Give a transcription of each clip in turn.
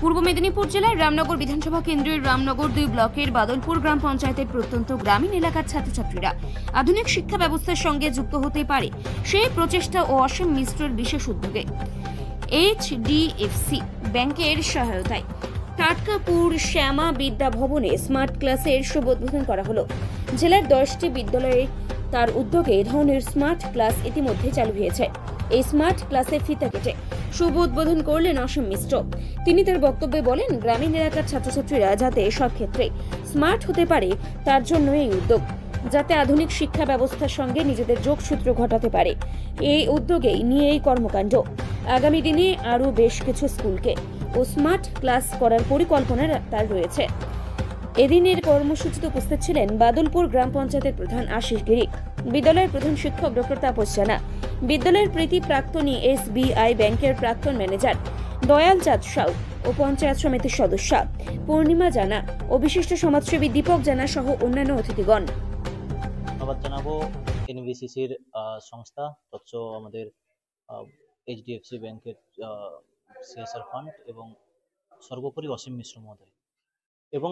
পূর্ব মেদিনীপুর জেলার রামনগর বিধানসভা কেন্দ্রের রামনগর 2 ব্লকের বাদলপুর গ্রাম পঞ্চায়েতের প্রত্যন্ত গ্রামীণ এলাকার ছাত্রছাত্রীরা আধুনিক শিক্ষা ব্যবস্থার সঙ্গে যুক্ত হতে পারে সেই প্রচেষ্টা ও অসীম মিশ্রের বিশেষ উদ্যোগে HDFC ব্যাংকের সহায়তায় টাটকাপুর শ্যামা বিদ্যা ভবনে স্মার্ট ক্লাসের শুভ উদ্বোধন করা হলো। জেলার 10টি বিদ্যালয়ে তার উদ্যোগে এই ধরনের স্মার্ট ক্লাস ইতিমধ্যে চালু হয়েছে। এই স্মার্ট ক্লাসে ফিতা কেটে শুভ উদ্বোধন করলেন অসীম মিশ্র। তিনি তার বক্তব্যে বলেন, গ্রামীণ এলাকার ছাত্রছাত্রীরা যাতে সব ক্ষেত্রে স্মার্ট হতে পারে তার জন্য এই উদ্যোগ, যাতে আধুনিক শিক্ষা ব্যবস্থার সঙ্গে নিজেদের যোগসূত্র ঘটাতে পারে। এই উদ্যোগেই নিয়ে এই কর্মকাণ্ড। আগামী দিনে আরও বেশ কিছু স্কুলকে ও স্মার্ট ক্লাস করার পরিকল্পনা তার রয়েছে। এদিনের কর্মসূচিতে উপস্থিত ছিলেন বাদলপুর গ্রাম পঞ্চায়েতের প্রধান আশিস গিরি, বিদ্যালয়ের প্রধান শিক্ষক ডক্টর তাপস জানা, বিদ্যালয়ের প্রীতি প্রাক্তনী SBI ব্যাংকের প্রাক্তন ম্যানেজার দয়াল চাঁদ সাউ ও পঞ্চায়েত সমিতির সদস্য পূর্ণিমা জানা ও বিশিষ্ট সমাজসেবী দীপক জানা সহ অন্যান্য অতিথিগণ। ধন্যবাদ জানাবো NBCCর সংস্থা তৎস আমাদের HDFC ব্যাংকের CSR ফান্ড এবং সর্বোপরি অসীম মিশ্র মহোদয় এবং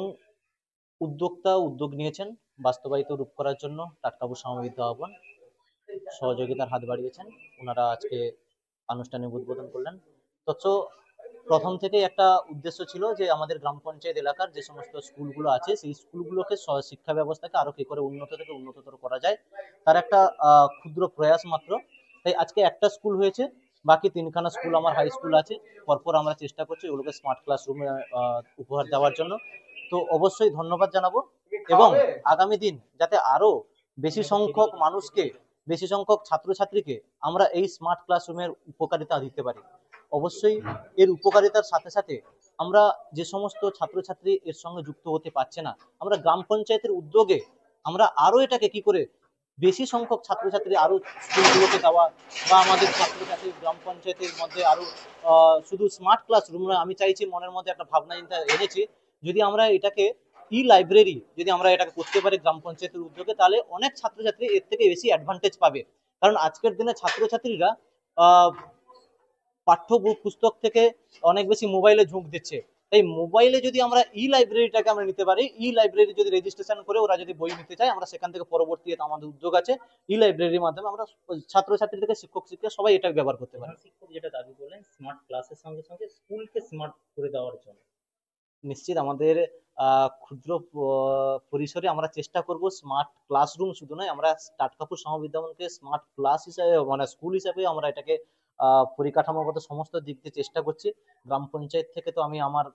উদ্যোগ নিয়েছেন বাস্তবায়িত রূপ করার জন্য টাটকাপুর শ্যামা বিদ্যা ভবন সহযোগিতার হাত বাড়িয়েছেন। ওনারা আজকে আনুষ্ঠানিক উদ্বোধন করলেন। তৎস প্রথম থেকে একটা উদ্দেশ্য ছিল যে আমাদের গ্রাম পঞ্চায়েত এলাকার যে সমস্ত স্কুলগুলো আছে সেই স্কুলগুলোকে শিক্ষা ব্যবস্থাকে আরো কি করে উন্নত থেকে উন্নততর করা যায় তার একটা ক্ষুদ্র প্রয়াস মাত্র। তাই আজকে একটা স্কুল হয়েছে, বাকি 3খানা স্কুল আমার হাই স্কুল আছে। পরপর আমরা চেষ্টা করছি ওগুলোকে স্মার্ট ক্লাসরুমে উপহার দেওয়ার জন্য। তো অবশ্যই ধন্যবাদ জানাবো এবং আগামী দিন যাতে আরো বেশি সংখ্যক মানুষকে, বেশি সংখ্যক ছাত্রছাত্রীকে আমরা এই স্মার্ট ক্লাসরুমের উপকারিতা দিতে পারি। অবশ্যই এর উপকারিতার সাথে সাথে আমরা যে সমস্ত ছাত্রছাত্রী এর সঙ্গে যুক্ত হতে পারছে না, আমরা গ্রাম পঞ্চায়েতের উদ্যোগে আমরা আরো এটাকে কি করে বেশি সংখ্যক ছাত্রছাত্রী আরো স্কুলগুলোকে দেওয়া বা আমাদের ছাত্রছাত্রী গ্রাম পঞ্চায়েতের মধ্যে আরো শুধু স্মার্ট ক্লাসরুম নয়, আমি চাইছি মনের মধ্যে একটা ভাবনা চিন্তা এনেছি, যদি আমরা এটাকে লাইব্রেরি যদি আমরা এটাকে করতে পারি গ্রাম পঞ্চায়েতের উদ্যোগে, তাহলে অনেক ছাত্রছাত্রী এর থেকে বেশি অ্যাডভান্টেজ পাবে। কারণ আজকের দিনে ছাত্রছাত্রীরা পাঠ্য পুস্তক থেকে অনেক বেশি মোবাইলে ঝুঁক দিচ্ছে। তাই মোবাইলে যদি আমরা লাইব্রেরিটাকে আমরা নিতে পারি, লাইব্রেরি যদি রেজিস্ট্রেশন করে ওরা যদি বই নিতে চায়, আমরা সেখান থেকে পরবর্তী আমাদের উদ্যোগ আছে লাইব্রেরির মাধ্যমে আমরা ছাত্রছাত্রী থেকে শিক্ষক শিক্ষিকা সবাই এটা ব্যবহার করতে পারি। শিক্ষক যেটা দাবি করলেন স্মার্ট ক্লাসের সঙ্গে সঙ্গে স্কুলকে স্মার্ট করে দেওয়ার জন্য, নিশ্চিত আমাদের ক্ষুদ্র পরিসরে আমরা চেষ্টা করব স্মার্ট ক্লাসরুম শুধু নয়, আমরা টাটকাপুর শ্যামা বিদ্যা ভবনকে স্মার্ট ক্লাস হিসাবে মানে স্কুল হিসাবে আমরা এটাকে পরিকাঠামোগত সমস্ত দিক দিয়ে চেষ্টা করছি। গ্রাম পঞ্চায়েত থেকে তো আমি আমার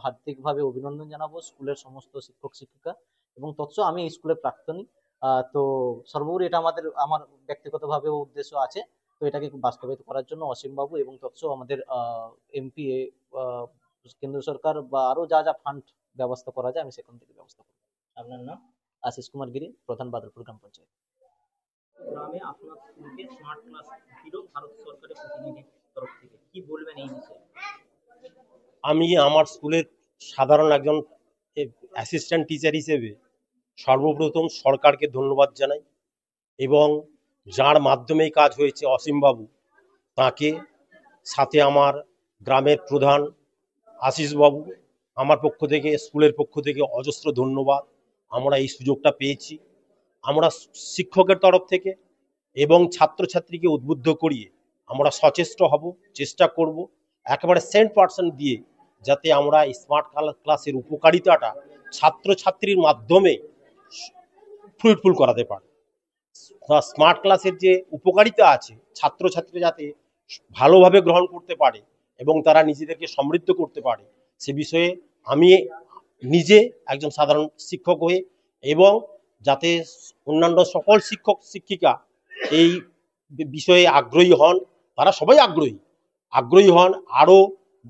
হার্দিকভাবে অভিনন্দন জানাবো স্কুলের সমস্ত শিক্ষক শিক্ষিকা এবং তৎস আমি স্কুলের প্রাক্তনী। তো সর্বোপরি এটা আমার ব্যক্তিগতভাবে উদ্দেশ্য আছে, তো এটাকে বাস্তবায়িত করার জন্য অসীম বাবু এবং তৎস আমাদের MP কেন্দ্র সরকার বা আরো যা যা ফান্ড ব্যবস্থা করা যায় আমি সেখান থেকে ব্যবস্থা করব। আপনার নাম? আশিস কুমার গিরি, প্রধান বাদলপুর গ্রাম পঞ্চায়েত। গ্রামে আপনার স্কুলকে স্মার্ট ক্লাস দিল ভারত সরকারের প্রতিনিধির তরফ থেকে, কি বলবেন এই বিষয়ে? আমি আমার স্কুলের সাধারণ একজন অ্যাসিস্ট্যান্ট টিচার হিসেবে সর্বপ্রথম সরকারকে ধন্যবাদ জানাই এবং যার মাধ্যমেই কাজ হয়েছে অসীম বাবু তাকে, সাথে আমার গ্রামের প্রধান আশিস বাবু, আমার পক্ষ থেকে স্কুলের পক্ষ থেকে অজস্র ধন্যবাদ। আমরা এই সুযোগটা পেয়েছি, আমরা শিক্ষকের তরফ থেকে এবং ছাত্রছাত্রীকে উদ্বুদ্ধ করিয়ে আমরা সচেষ্ট হব, চেষ্টা করব একেবারে 100% দিয়ে যাতে আমরা স্মার্ট ক্লাসের উপকারিতাটা ছাত্রছাত্রীর মাধ্যমে ফ্রুটফুল করাতে পারি। স্মার্ট ক্লাসের যে উপকারিতা আছে ছাত্রছাত্রী যাতে ভালোভাবে গ্রহণ করতে পারে এবং তারা নিজেদেরকে সমৃদ্ধ করতে পারে, সে বিষয়ে আমি নিজে একজন সাধারণ শিক্ষক হয়ে এবং যাতে অন্যান্য সকল শিক্ষক শিক্ষিকা এই বিষয়ে আগ্রহী হন, তারা সবাই আগ্রহী হন, আরো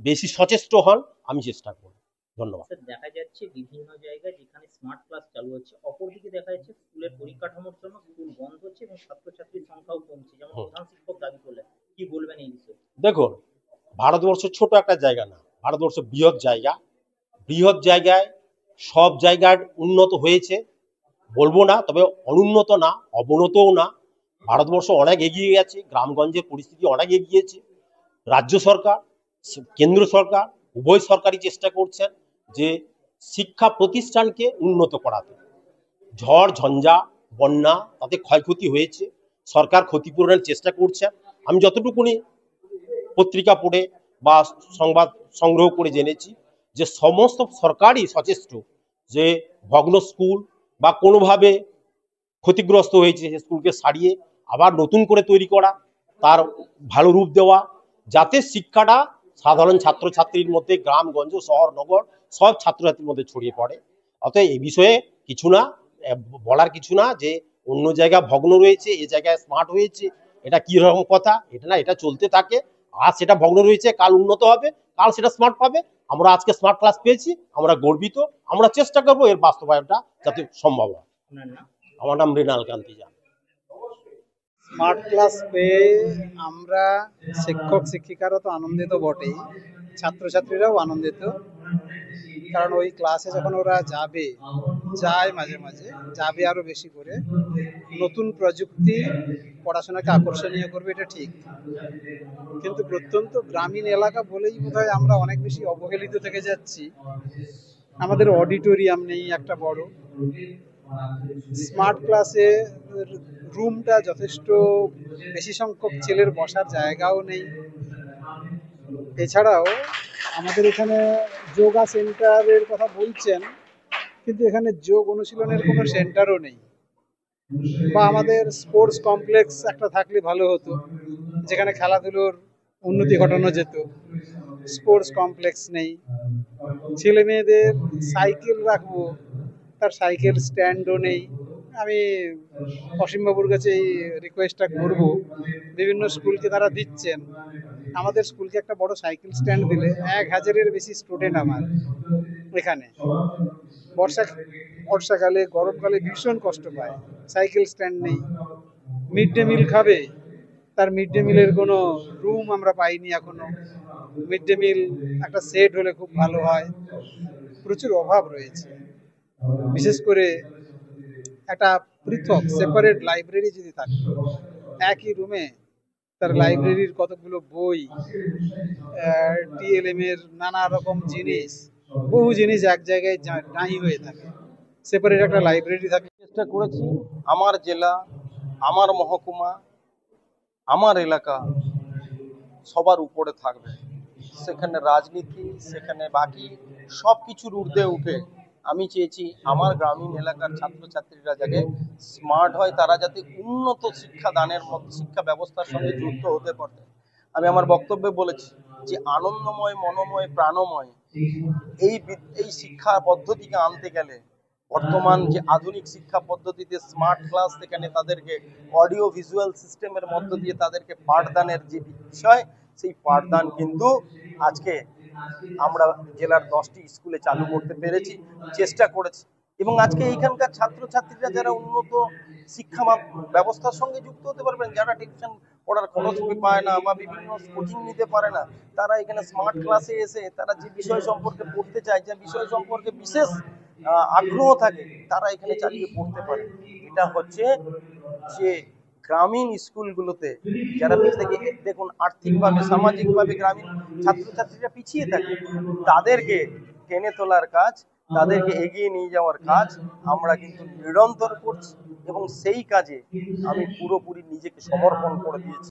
বেশি সচেষ্ট হন, আমি চেষ্টা করব। ধন্যবাদ। দেখা যাচ্ছে বিভিন্ন জায়গায় যেখানে স্মার্ট ক্লাস চালু হচ্ছে, অপরদিকে দেখা যাচ্ছে স্কুলের পরিকাঠামোর জন্য স্কুল বন্ধ হচ্ছে এবং ছাত্রছাত্রীর সংখ্যাও কমছে, যেমন প্রধান শিক্ষক দাবি করলেন, কি বলবেন এই বিষয়ে? দেখুন, ভারতবর্ষ ছোট একটা জায়গা না, ভারতবর্ষ বৃহৎ জায়গায় সব জায়গায় উন্নত হয়েছে বলবো না, তবে অনুন্নত না, অবনতও না। ভারতবর্ষ অনেক এগিয়ে গেছে, গ্রামগঞ্জের পরিস্থিতি অনেক এগিয়েছে। রাজ্য সরকার, কেন্দ্র সরকার উভয় সরকারই চেষ্টা করছেন যে শিক্ষা প্রতিষ্ঠানকে উন্নত করাতে। ঝড় ঝঞ্ঝা বন্যা তাতে ক্ষয়ক্ষতি হয়েছে, সরকার ক্ষতিপূরণের চেষ্টা করছে। আমি যতটুকুনি পত্রিকা পড়ে বা সংবাদ সংগ্রহ করে জেনেছি যে সমস্ত সরকারই সচেষ্ট যে ভগ্ন স্কুল বা কোনোভাবে ক্ষতিগ্রস্ত হয়েছে সে স্কুলকে সারিয়ে আবার নতুন করে তৈরি করা, তার ভালো রূপ দেওয়া, যাতে শিক্ষাটা সাধারণ ছাত্রছাত্রীর মধ্যে গ্রামগঞ্জ শহর নগর সব ছাত্রছাত্রীর মধ্যে ছড়িয়ে পড়ে। অতএব এই বিষয়ে কিছু না বলার কিছু না যে অন্য জায়গা ভগ্ন রয়েছে এ জায়গায় স্মার্ট হয়েছে, এটা কি রকম কথা? এটা না, এটা চলতে থাকে। আজ সেটা ভগ্ন রয়েছে, কাল উন্নত হবে, কাল সেটা স্মার্ট পাবে। আমরা আজকে স্মার্ট ক্লাস পেয়েছি, আমরা গর্বিত। আমরা চেষ্টা করবো এর বাস্তবায়নটা যাতে সম্ভব হয়। আমার নাম মৃণাল কান্তি জান। স্মার্ট ক্লাস পেয়ে আমরা শিক্ষক শিক্ষিকারা তো আনন্দিত বটেই, ছাত্রছাত্রীরাও আনন্দিত। কারণ ওই ক্লাসে যখন ওরা যায় মাঝে মাঝে যাবে আরো বেশি করে, নতুন প্রযুক্তি পড়াশোনাকে আকর্ষণীয় করবে, এটা ঠিক। কিন্তু প্রত্যন্ত গ্রামীণ এলাকা বলেই বোধহয় আমরা অনেক বেশি অবহেলিত থেকে যাচ্ছি। আমাদের অডিটোরিয়াম নেই একটা বড়, স্মার্ট ক্লাসে রুমটা যথেষ্ট বেশি সংখ্যক ছেলের বসার জায়গাও নেই। এছাড়াও আমাদের এখানে যোগা সেন্টারের কথা বলছেন, কিন্তু এখানে যোগ অনুশীলনের কোনো সেন্টারও নেই। বা আমাদের স্পোর্টস কমপ্লেক্স একটা থাকলে ভালো হতো, যেখানে খেলাধুলোর উন্নতি ঘটানো যেত। স্পোর্টস কমপ্লেক্স নেই। ছেলে মেয়েদের সাইকেল রাখবো, তার সাইকেল স্ট্যান্ডও নেই। আমি অসীমবাবুর কাছে এই রিকোয়েস্টটা করব, বিভিন্ন স্কুলকে তারা দিচ্ছেন, আমাদের স্কুলকে একটা বড় সাইকেল স্ট্যান্ড দিলে 1000-এর বেশি স্টুডেন্ট আমার এখানে বর্ষাকালে গরমকালে ভীষণ কষ্ট পায়, সাইকেল স্ট্যান্ড নেই। মিড ডে মিল খাবে, তার মিড ডে মিলের কোনো রুম আমরা পাইনি এখনো। মিড ডে মিল একটা সেট হলে খুব ভালো হয়। প্রচুর অভাব রয়েছে। বিশেষ করে একটা পৃথক সেপারেট লাইব্রেরি যদি থাকে, একই রুমে তার লাইব্রেরির কতগুলো বই, টিএলএম এর নানা রকম জিনিস, বহু জিনিস এক জায়গায় নাই হয়ে থাকে, সেপারেট একটা লাইব্রেরি থাকে। চেষ্টা করেছি আমার জেলা, আমার মহকুমা, আমার এলাকা সবার উপরে থাকবে। সেখানে রাজনীতি, সেখানে বাকি সব কিছুর ঊর্ধ্বে উঠে আমি চেয়েছি আমার গ্রামীণ এলাকার ছাত্রছাত্রীরা যাতে স্মার্ট হয়, তারা যাতে উন্নত শিক্ষাদানের মতো শিক্ষা ব্যবস্থার সঙ্গে যুক্ত হতে পারে। আমি আমার বক্তব্যে বলেছি যে আনন্দময়, মনোময়, প্রাণময় এই শিক্ষা পদ্ধতিকে আনতে গেলে বর্তমান যে আধুনিক শিক্ষা পদ্ধতিতে স্মার্ট ক্লাস, সেখানে তাদেরকে অডিও ভিজুয়াল সিস্টেমের মধ্য দিয়ে তাদেরকে পাঠদানের যে বিষয়, সেই পাঠদান কিন্তু আজকে আমরা জেলার 10টি স্কুলে চালু করতে পেরেছি, চেষ্টা করেছি। এবং আজকে এইখানকার ছাত্রছাত্রীরা যারা উন্নত শিক্ষা ব্যবস্থার সঙ্গে যুক্ত হতে পারবেন, যারা টিউশন পড়ার খরচ পায় না বা বিভিন্ন কোচিং নিতে পারে না, তারা এখানে স্মার্ট ক্লাসে এসে তারা যে বিষয় সম্পর্কে পড়তে চায়, যে বিষয় সম্পর্কে বিশেষ আগ্রহ থাকে, তারা এখানে চালিয়ে পড়তে পারে। এটা হচ্ছে যে গ্রামীণ স্কুলগুলোতে যারা দেখুন আর্থিকভাবে সামাজিকভাবে গ্রামীণ ছাত্রছাত্রীরা পিছিয়ে থাকে, তাদেরকে টেনে তোলার কাজ, তাদেরকে এগিয়ে নিয়ে যাওয়ার কাজ আমরা কিন্তু নিরন্তর করছি এবং সেই কাজে আমি পুরোপুরি নিজেকে সমর্পণ করে দিয়েছি।